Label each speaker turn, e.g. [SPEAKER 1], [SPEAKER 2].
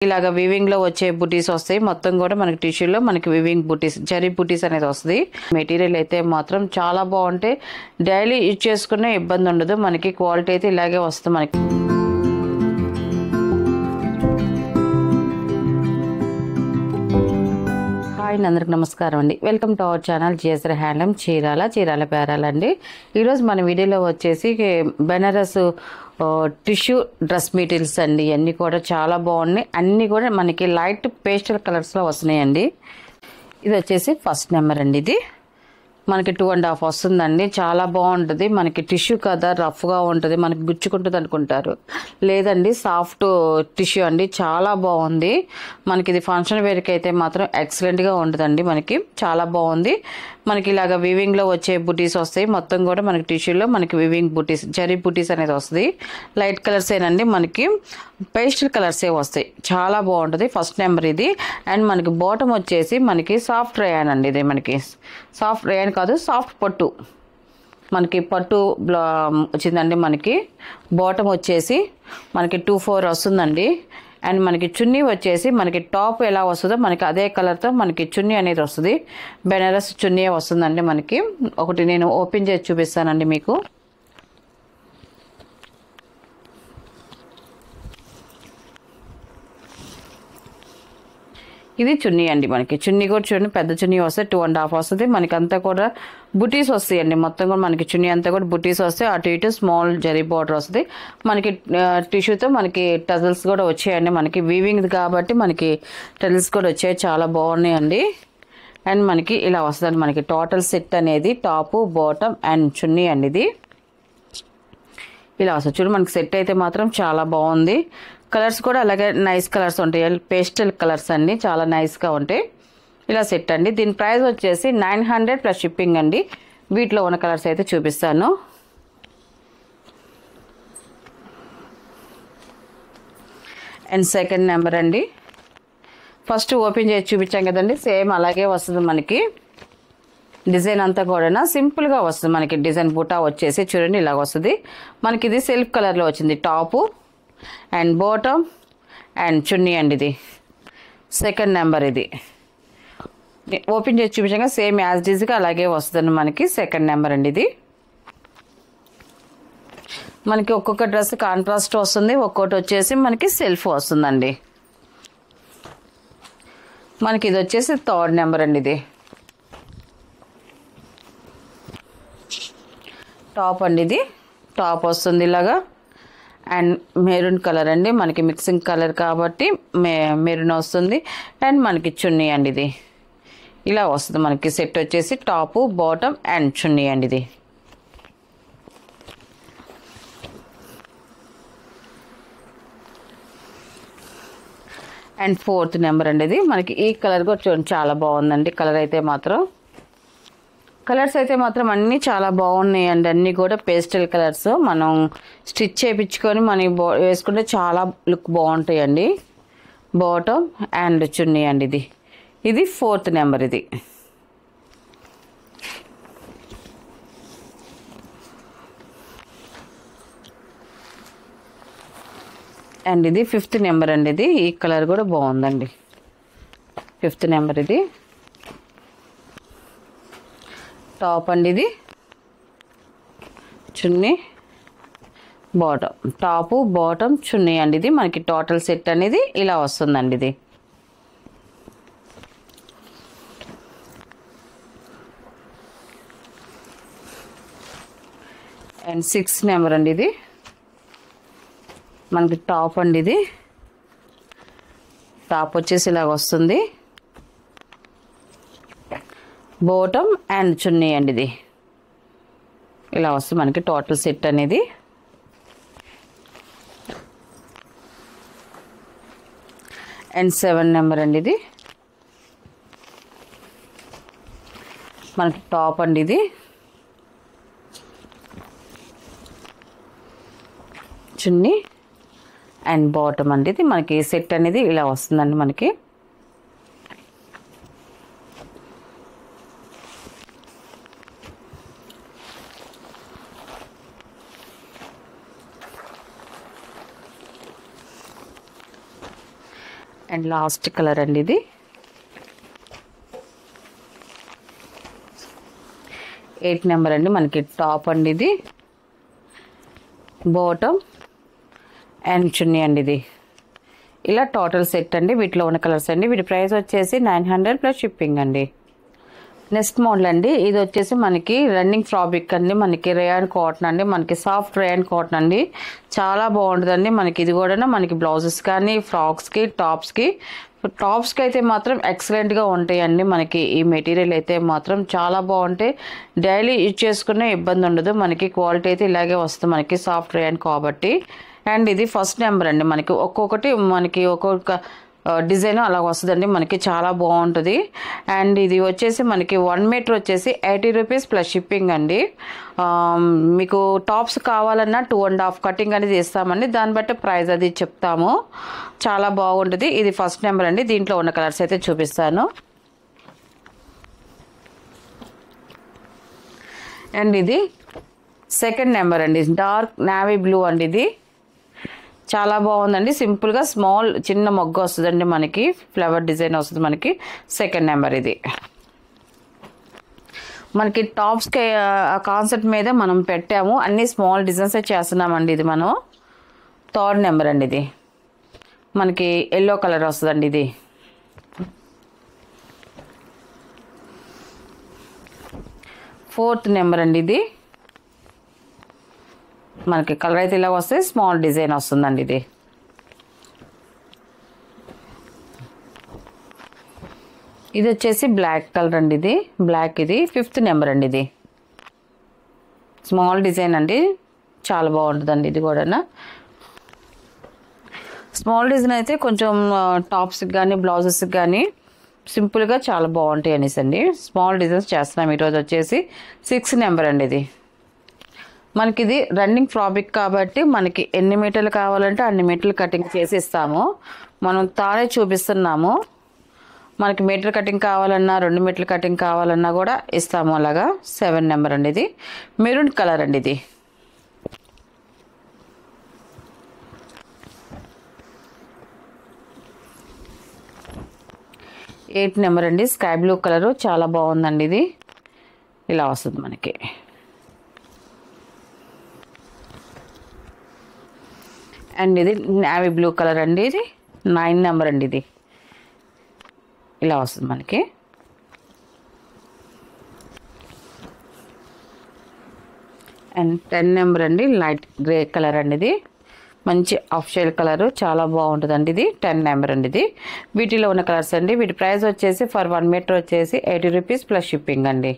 [SPEAKER 1] ఇలాగ వీవింగ్ లో వచ్చే బుటీస్ వస్తాయి. మొత్తం కూడా మనకి టిష్యూలో మనకి వీవింగ్ బుటీస్, జరీ బుటీస్ అనేది వస్తుంది. మెటీరియల్ అయితే మాత్రం చాలా బాగుంటాయి. డైలీ యూజ్ చేసుకునే ఇబ్బంది ఉండదు. మనకి క్వాలిటీ అయితే ఇలాగే వస్తుంది మనకి. హాయ్ అందరికి నమస్కారం అండి. Welcome to our channel GSR handloom Chirala పేరాలండి. ఈరోజు మన వీడియోలో వచ్చేసి బెనారస్ టిష్యూ డ్రెస్ మెటీరియల్స్ అండి. అన్నీ కూడా చాలా బాగున్నాయి. అన్నీ కూడా మనకి లైట్ పేస్టల్ కలర్స్లో వస్తున్నాయండి. ఇది వచ్చేసి ఫస్ట్ నెంబర్ అండి. ఇది మనకి 2.5 వస్తుందండి. చాలా బాగుంటుంది. మనకి టిష్యూ కదా, రఫ్గా ఉంటుంది, మనకి గుచ్చుకుంటుంది అనుకుంటారు. లేదండి, సాఫ్ట్ టిష్యూ అండి. చాలా బాగుంది. మనకి ఇది ఫంక్షన్ వేర్కి అయితే మాత్రం ఎక్సలెంట్గా ఉంటుందండి. మనకి చాలా బాగుంది. మనకి ఇలాగ వీవింగ్లో వచ్చే బుటీస్ వస్తాయి. మొత్తం కూడా మనకి టిష్యూలో మనకి వీవింగ్ బుటీస్, జరీ బుటీస్ అనేది వస్తుంది. లైట్ కలర్స్ ఏనండి, మనకి పేస్టల్ కలర్సే వస్తాయి. చాలా బాగుంటుంది. ఫస్ట్ నెంబర్ ఇది. అండ్ మనకి బాటమ్ వచ్చేసి మనకి సాఫ్ట్ రేయాన్ అండి. ఇది మనకి సాఫ్ట్ రేయాన్ కాదు, సాఫ్ట్ పట్టు. మనకి పట్టు వచ్చిందండి. మనకి బాటమ్ వచ్చేసి మనకి 2/4 వస్తుందండి. అండ్ మనకి చున్నీ వచ్చేసి మనకి టాప్ ఎలా వస్తుందో మనకి అదే కలర్తో మనకి చున్నీ అనేది వస్తుంది. బెనారస్ చున్నీ వస్తుందండి. మనకి ఒకటి నేను ఓపెన్ చేసి చూపిస్తానండి మీకు. ఇది చున్నీ అండి. మనకి చున్నీ కూడా చూడండి, పెద్ద చున్నీ వస్తే 2.5 వస్తుంది. మనకి అంతా కూడా బుటీస్ వస్తాయండి. మొత్తం కూడా మనకి చున్నీ అంతా కూడా బుటీస్ వస్తాయి. అటు ఇటు స్మాల్ జరీ బార్డర్ వస్తుంది. మనకి టిష్యూతో మనకి టజల్స్ కూడా వచ్చాయండి. మనకి వీవింగ్ కాబట్టి మనకి టజల్స్ కూడా వచ్చాయి. చాలా బాగున్నాయండి. అండ్ మనకి ఇలా వస్తుందండి. మనకి టోటల్ సెట్ అనేది టాపు, బాటమ్ అండ్ చున్నీ అండి. ఇది ఇలా వస్తుంది. చూడు, మనకి సెట్ అయితే మాత్రం చాలా బాగుంది. కలర్స్ కూడా అలాగే నైస్ కలర్స్ ఉంటాయి. పేస్టల్ కలర్స్ అండి, చాలా నైస్గా ఉంటాయి. ఇలా సెట్ అండి. దీని ప్రైస్ వచ్చేసి 900 ప్లస్ షిప్పింగ్ అండి. వీటిలో ఉన్న కలర్స్ అయితే చూపిస్తాను. అండ్ సెకండ్ నెంబర్ అండి. ఫస్ట్ ఓపెన్ చేసి చూపించాం కదండి, సేమ్ అలాగే వస్తుంది. మనకి డిజైన్ అంతా కూడా సింపుల్గా వస్తుంది. మనకి డిజైన్ బూటా వచ్చేసి చూడండి ఇలాగ వస్తుంది. మనకి ఇది సెల్ఫ్ కలర్లో వచ్చింది. టాపు అండ్ బాటమ్ అండ్ చున్నీ అండి. ఇది సెకండ్ నెంబర్. ఇది ఓపెన్ చేసి చూపించాక సేమ్ యాజ్ డీజ్గా అలాగే వస్తుంది. మనకి సెకండ్ నెంబర్ అండి. ఇది మనకి ఒక్కొక్క డ్రెస్ కాంట్రాస్ట్ వస్తుంది, ఒక్కొక్కటి వచ్చేసి మనకి సెల్ఫ్ వస్తుందండి. మనకి ఇది వచ్చేసి థర్డ్ నెంబర్ అండి. ఇది టాప్ అండి. ఇది టాప్ వస్తుంది ఇలాగా. అండ్ మెరూన్ కలర్ అండి. మనకి మిక్సింగ్ కలర్ కాబట్టి మెరూన్ వస్తుంది. అండ్ మనకి చున్నీ అండి. ఇది ఇలా వస్తుంది. మనకి సెట్ వచ్చేసి టాపు, బాటమ్ అండ్ చున్నీ అండి. ఇది అండ్ ఫోర్త్ నెంబర్ అండి. ఇది మనకి ఈ కలర్ కూడా చూడండి, చాలా బాగుందండి. కలర్స్ అయితే మాత్రం అన్నీ చాలా బాగున్నాయి అండి. అన్నీ కూడా పేస్టల్ కలర్స్. మనం స్టిచ్ చేయించుకొని మనం వేసుకుంటే చాలా లుక్ బాగుంటాయండి. బాటమ్ అండ్ చున్నీ అండి. ఇది ఫోర్త్ నెంబర్. ఇది అండ్ ఇది ఫిఫ్త్ నెంబర్ అండి. ఇది ఈ కలర్ కూడా బాగుందండి. Fifth number. ఇది టాప్ అండి. ఇది చున్నీ, బాటమ్, టాపు, బాటమ్, చున్నీ అండి. ఇది మనకి టోటల్ సెట్ అనేది ఇలా వస్తుందండి. ఇది అండ్ 6th నెంబర్ అండి. ఇది మనకి టాప్ అండి. ఇది టాప్ వచ్చేసి ఇలాగ వస్తుంది. బాటమ్ అండ్ చున్నీ అండి. ఇది ఇలా వస్తుంది మనకి టోటల్ సెట్ అనేది. అండ్ 7 నెంబర్ అండి. ఇది మనకి టాప్ అండి. ఇది చున్నీ అండ్ బాటమ్ అండి. ఇది మనకి సెట్ అనేది ఇలా వస్తుందండి. మనకి అండ్ లాస్ట్ కలర్ అండి ఇది. 8 నెంబర్ అండి. మనకి టాప్ అండి ఇది, బాటమ్ అండ్ చున్నీ అండి ఇది. ఇలా టోటల్ సెట్ అండి. వీటిలో ఉన్న కలర్స్ అండి. వీటి ప్రైస్ వచ్చేసి 900 ప్లస్ షిప్పింగ్ అండి. నెక్స్ట్ మోడల్ అండి. ఇది వచ్చేసి మనకి రన్నింగ్ ఫ్రాబ్రిక్ అండి. మనకి రేయాన్ కాటన్ అండి. మనకి సాఫ్ట్ రేయాన్ కాటన్ అండి. చాలా బాగుంటుందండి. మనకి ఇది కూడా మనకి బ్లౌజెస్ కానీ, ఫ్రాక్స్కి, టాప్స్కి అయితే మాత్రం ఎక్సలెంట్గా ఉంటాయండి. మనకి ఈ మెటీరియల్ అయితే మాత్రం చాలా బాగుంటాయి. డైలీ యూజ్ చేసుకునే ఇబ్బంది ఉండదు. మనకి క్వాలిటీ అయితే ఇలాగే వస్తుంది మనకి సాఫ్ట్ రేయాన్ కాబట్టి. అండ్ ఇది ఫస్ట్ నెంబర్ అండి. మనకి ఒక్కొక్క డిజైన్ అలా వస్తుందండి. మనకి చాలా బాగుంటుంది. అండ్ ఇది వచ్చేసి మనకి 1 మీటర్ వచ్చేసి 80 రూపీస్ ప్లస్ షిప్పింగ్ అండి. మీకు టాప్స్ కావాలన్నా 2.5 కటింగ్ అనేది ఇస్తామండి. దాన్ని బట్టి ప్రైస్ అది చెప్తాము. చాలా బాగుంటుంది. ఇది ఫస్ట్ నెంబర్ అండి. దీంట్లో ఉన్న కలర్స్ అయితే చూపిస్తాను. అండ్ ఇది సెకండ్ నెంబర్ అండి. డార్క్ నావీ బ్లూ అండి. ఇది చాలా బాగుందండి. సింపుల్గా స్మాల్ చిన్న మొగ్గ వస్తుందండి. మనకి ఫ్లవర్ డిజైన్ వస్తుంది. మనకి సెకండ్ నెంబర్ ఇది. మనకి టాప్స్కి కాన్సెప్ట్ మీద మనం పెట్టాము. అన్ని స్మాల్ డిజైన్స్ చేస్తున్నామండి. ఇది మనం థర్డ్ నెంబర్ అండి. ఇది మనకి ఎల్లో కలర్ వస్తుందండి. ఇది ఫోర్త్ నెంబర్ అండి. ఇది మనకి కలర్ అయితే ఇలా వస్తే స్మాల్ డిజైన్ వస్తుందండి. ఇది వచ్చేసి బ్లాక్ కలర్ అండి. ఇది బ్లాక్. ఇది 5th నెంబర్ అండి. ఇది స్మాల్ డిజైన్ అండి. చాలా బాగుంటుందండి. ఇది కూడా స్మాల్ డిజైన్ అయితే కొంచెం టాప్స్కి కానీ, బ్లౌజెస్కి కానీ సింపుల్గా చాలా బాగుంటాయి అనేసి అండి స్మాల్ డిజైన్స్ చేస్తున్నాం. ఈరోజు వచ్చేసి 6th నెంబర్ అండి. ఇది మనకి ఇది రన్నింగ్ ఫ్రాబ్రిక్ కాబట్టి మనకి ఎన్ని మీటర్లు కావాలంటే అన్ని మీటర్లు కటింగ్ చేసి ఇస్తాము. మనం తానే చూపిస్తున్నాము. మనకి మీటర్ కటింగ్ కావాలన్నా, 2 మీటర్ల కటింగ్ కావాలన్నా కూడా ఇస్తాము. అలాగా 7 నెంబర్ అండి. ఇది మెరూన్ కలర్ అండి. ఇది ఎయిత్ నెంబర్ అండి. స్కై బ్లూ కలరు చాలా బాగుందండి. ఇది ఇలా వస్తుంది మనకి. అండ్ ఇది నావీ బ్లూ కలర్ అండి. ఇది 9 నెంబర్ అండి. ఇది ఇలా వస్తుంది మనకి. అండ్ 10 నెంబర్ అండి. లైట్ గ్రే కలర్ అండి. ఇది మంచి ఆఫ్ షేడ్ కలరు చాలా బాగుంటుందండి. ఇది 10 నెంబర్ అండి. ఇది వీటిలో ఉన్న కలర్స్ అండి. వీటి ప్రైస్ వచ్చేసి ఫర్ 1 మీటర్ వచ్చేసి 80 రూపీస్ ప్లస్ షిప్పింగ్ అండి.